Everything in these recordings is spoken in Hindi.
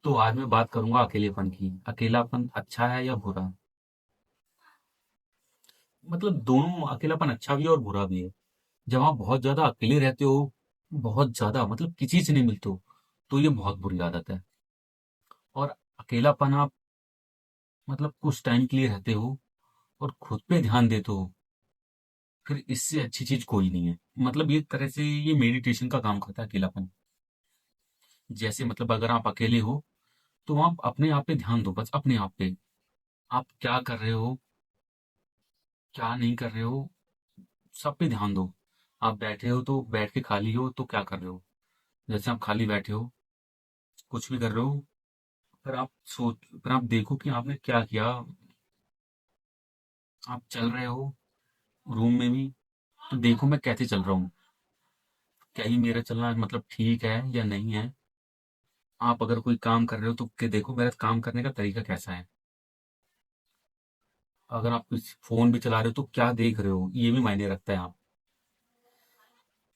तो आज मैं बात करूंगा अकेलेपन की। अकेलापन अच्छा है या बुरा? मतलब दोनों, अकेलापन अच्छा भी है और बुरा भी है। जब आप बहुत ज्यादा अकेले रहते हो, बहुत ज्यादा मतलब किसी से नहीं मिलते हो, तो ये बहुत बुरी आदत है। और अकेलापन आप मतलब कुछ टाइम के लिए रहते हो और खुद पे ध्यान देते हो, फिर इससे अच्छी चीज कोई नहीं है। मतलब ये तरह से ये मेडिटेशन का काम करता है अकेलापन। जैसे मतलब अगर आप अकेले हो तो आप अपने आप पे ध्यान दो, बस अपने आप पे। आप क्या कर रहे हो, क्या नहीं कर रहे हो, सब पे ध्यान दो। आप बैठे हो तो बैठ के खाली हो तो क्या कर रहे हो। जैसे आप खाली बैठे हो, कुछ भी कर रहे हो, फिर आप देखो कि आपने क्या किया। आप चल रहे हो रूम में भी, तो देखो मैं कैसे चल रहा हूँ। क्या ही मेरा चलना मतलब ठीक है या नहीं है। आप अगर कोई काम कर रहे हो तो देखो मेरा काम करने का तरीका कैसा है। अगर आप कुछ फोन भी चला रहे हो तो क्या देख रहे हो, ये भी मायने रखता है। आप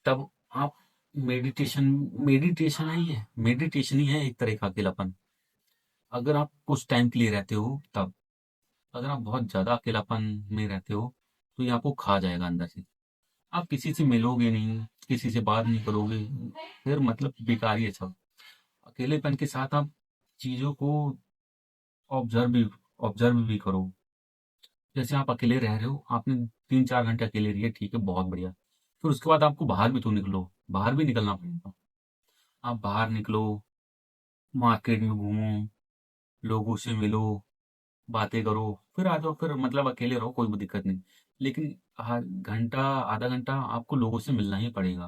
तब आप मेडिटेशन मेडिटेशन ही है, मेडिटेशन ही है एक तरह का अकेलापन। अगर आप कुछ टाइम के लिए रहते हो तब। अगर आप बहुत ज्यादा अकेलापन में रहते हो तो ये आपको खा जाएगा अंदर से। आप किसी से मिलोगे नहीं, किसी से बात नहीं करोगे, फिर मतलब बेकार ही है सब। अकेलेपन के साथ आप चीजों को ऑब्जर्व भी ऑब्जर्व भी करो। जैसे आप अकेले रह रहे हो, आपने 3-4 घंटे अकेले रहिए, ठीक है, बहुत बढ़िया। फिर उसके बाद आपको बाहर भी तो निकलो, बाहर भी निकलना पड़ेगा। आप बाहर निकलो, मार्केट में घूमो, लोगों से मिलो, बातें करो, फिर आ जाओ। फिर मतलब अकेले रहो, कोई भी दिक्कत नहीं। लेकिन हर घंटा, आधा घंटा आपको लोगों से मिलना ही पड़ेगा।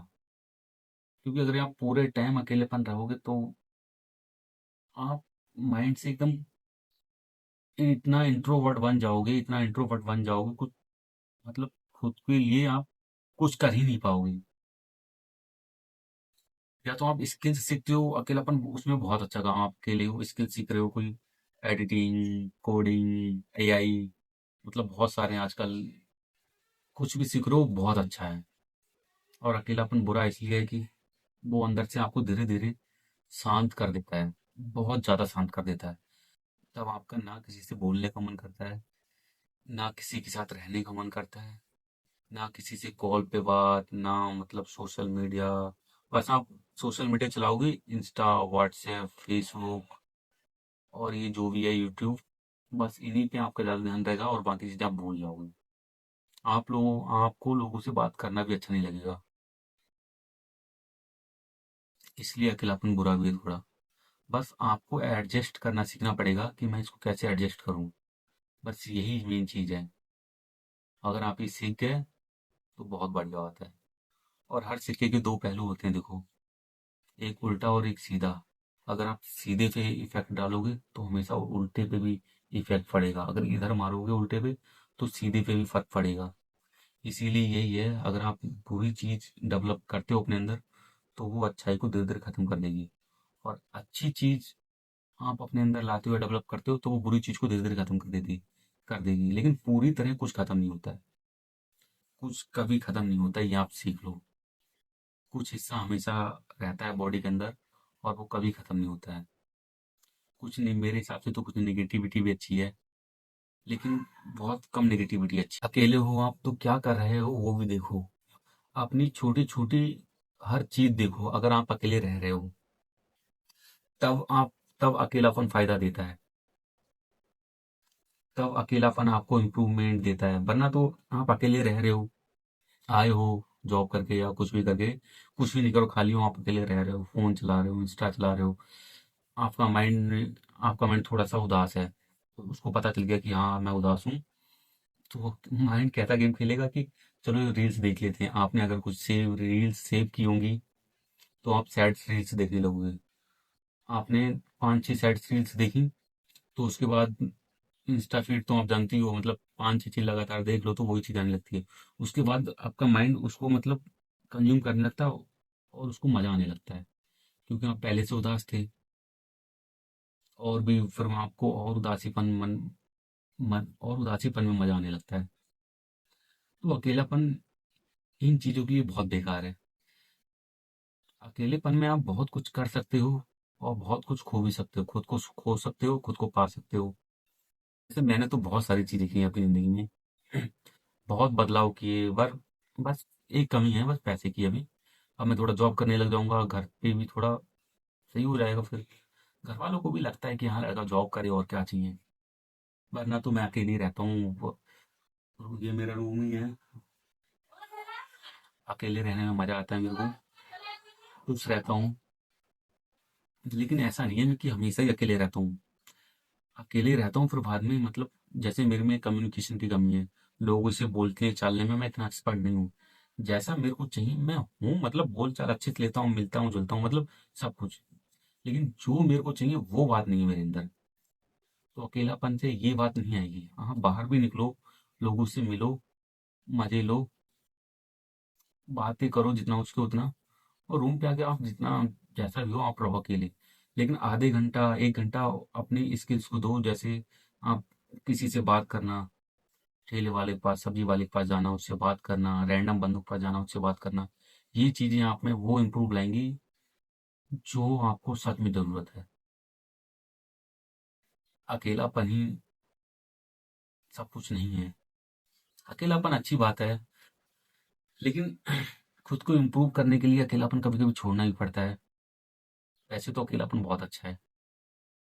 क्योंकि अगर आप पूरे टाइम अकेलेपन रहोगे तो आप माइंड से एकदम इतना इंट्रोवर्ट बन जाओगे, इतना इंट्रोवर्ट बन जाओगे, कुछ मतलब खुद के लिए आप कुछ कर ही नहीं पाओगे। या तो आप स्किल सीखते हो, अकेलापन उसमें बहुत अच्छा काम। आप अकेले हो, स्किल सीख रहे हो, कोई एडिटिंग, कोडिंग, एआई, मतलब बहुत सारे हैं आजकल। कुछ भी सीख रहे हो, बहुत अच्छा है। और अकेलापन बुरा इसलिए है कि वो अंदर से आपको धीरे धीरे शांत कर देता है, बहुत ज्यादा शांत कर देता है। तब आपका ना किसी से बोलने का मन करता है, ना किसी के साथ रहने का मन करता है, ना किसी से कॉल पे बात, ना मतलब सोशल मीडिया। बस आप सोशल मीडिया चलाओगे, इंस्टा, व्हाट्सएप, फेसबुक और ये जो भी है यूट्यूब, बस इन्हीं पे आपका ज्यादा ध्यान रहेगा और बाकी चीजें आप भूल जाओगे। आपको लोगों से बात करना भी अच्छा नहीं लगेगा। इसलिए अकेलापन बुरा भी है थोड़ा। बस आपको एडजस्ट करना सीखना पड़ेगा कि मैं इसको कैसे एडजस्ट करूं। बस यही मेन चीज है। अगर आप ये सीख गए तो बहुत बढ़िया बात है। और हर सिक्के के दो पहलू होते हैं, देखो, एक उल्टा और एक सीधा। अगर आप सीधे पे इफेक्ट डालोगे तो हमेशा उल्टे पे भी इफेक्ट पड़ेगा। अगर इधर मारोगे उल्टे पे तो सीधे पे भी फर्क पड़ेगा। इसीलिए यही है, अगर आप बुरी चीज डेवलप करते हो अपने अंदर तो वो अच्छाई को धीरे धीरे खत्म कर देगी। और अच्छी चीज आप अपने अंदर लाते हुए डेवलप करते हो तो वो बुरी चीज को धीरे धीरे खत्म कर देगी। लेकिन पूरी तरह कुछ खत्म नहीं होता है, कुछ कभी खत्म नहीं होता, ये आप सीख लो। कुछ हिस्सा हमेशा रहता है बॉडी के अंदर और वो कभी खत्म नहीं होता है। कुछ नहीं, मेरे हिसाब से तो कुछ नेगेटिविटी भी अच्छी है, लेकिन बहुत कम नेगेटिविटी अच्छी। अकेले हो आप तो क्या कर रहे हो वो भी देखो। अपनी छोटी छोटी हर चीज देखो। अगर आप अकेले रह रहे हो तब आप तब अकेलापन फायदा देता है। तब अकेलापन आपको इम्प्रूवमेंट देता है, वरना तो आप अकेले रह रहे हो, आए हो जॉब करके या कुछ भी करके, कुछ भी नहीं करो, खाली हो, आप अकेले रह रहे हो, फोन चला रहे हो, इंस्टा चला रहे हो। आपका माइंड थोड़ा सा उदास है, तो उसको पता चल गया कि हाँ मैं उदास हूँ, तो माइंड कैसा गेम खेलेगा कि चलो रील्स देख लेते हैं। आपने अगर कुछ रील्स सेव की होंगी तो आप सैड रील्स देखने लगोगे। आपने 5-6 सैड रील्स देखी तो उसके बाद इंस्टा फीड तो आप जानती हो, मतलब 5-6 चीज लगातार देख लो तो वही चीज आने लगती है। उसके बाद आपका माइंड उसको मतलब कंज्यूम करने लगता है और उसको मजा आने लगता है, क्योंकि आप पहले से उदास थे। और भी फिर आपको और उदासीपन में मजा आने लगता है। तो अकेलापन इन चीजों के लिए बहुत बेकार है। अकेलेपन में आप बहुत कुछ कर सकते हो, और बहुत कुछ खो भी सकते हो, खुद को खो सकते हो, खुद को पा सकते हो। जैसे मैंने तो बहुत सारी चीज़ें की हैं अपनी ज़िंदगी में। बहुत बदलाव किए, पर बस एक कमी है, बस पैसे की अभी। अब मैं थोड़ा जॉब करने लग जाऊँगा, घर पे भी थोड़ा सही हो जाएगा फिर। घर वालों को भी लगता है कि हाँ, लड़का जॉब करे और क्या चाहिए। वरना तो मैं अकेले ही रहता हूँ। ये मेरा रूम ही है। अकेले रहने में मज़ा आता है मेरे को, खुश रहता हूँ। लेकिन ऐसा नहीं है कि हमेशा ही अकेले रहता हूँ। अकेले रहता हूँ फिर बाद में मतलब जैसे मेरे में कम्युनिकेशन की कमी है। लोगों से बोलने चालने में मैं इतना एक्सपर्ट नहीं हूँ। जैसा मेरे को चाहिए मैं हूँ, मतलब बोल चाल अच्छे से लेता हूँ, मिलता हूँ, जुलता हूँ, मतलब सब कुछ। लेकिन जो मेरे को चाहिए वो बात नहीं है मेरे अंदर। तो अकेलापन से ये बात नहीं आएगी। हाँ, बाहर भी निकलो, लोगों से मिलो, मजे लो, बातें करो जितना हो सके उतना। और रूम पे आके आप जितना जैसा भी हो आप रहो अकेले। लेकिन आधे घंटा 1 घंटा अपनी स्किल्स को दो। जैसे आप किसी से बात करना, ठेले वाले के पास, सब्जी वाले के पास जाना, उससे बात करना, रैंडम बंदों के पास जाना, उससे बात करना। ये चीजें आप में वो इम्प्रूव लाएंगी जो आपको सच में जरूरत है। अकेलापन ही सब कुछ नहीं है। अकेलापन अच्छी बात है, लेकिन खुद को इम्प्रूव करने के लिए अकेलापन कभी कभी छोड़ना भी पड़ता है। वैसे तो अकेलापन बहुत अच्छा है।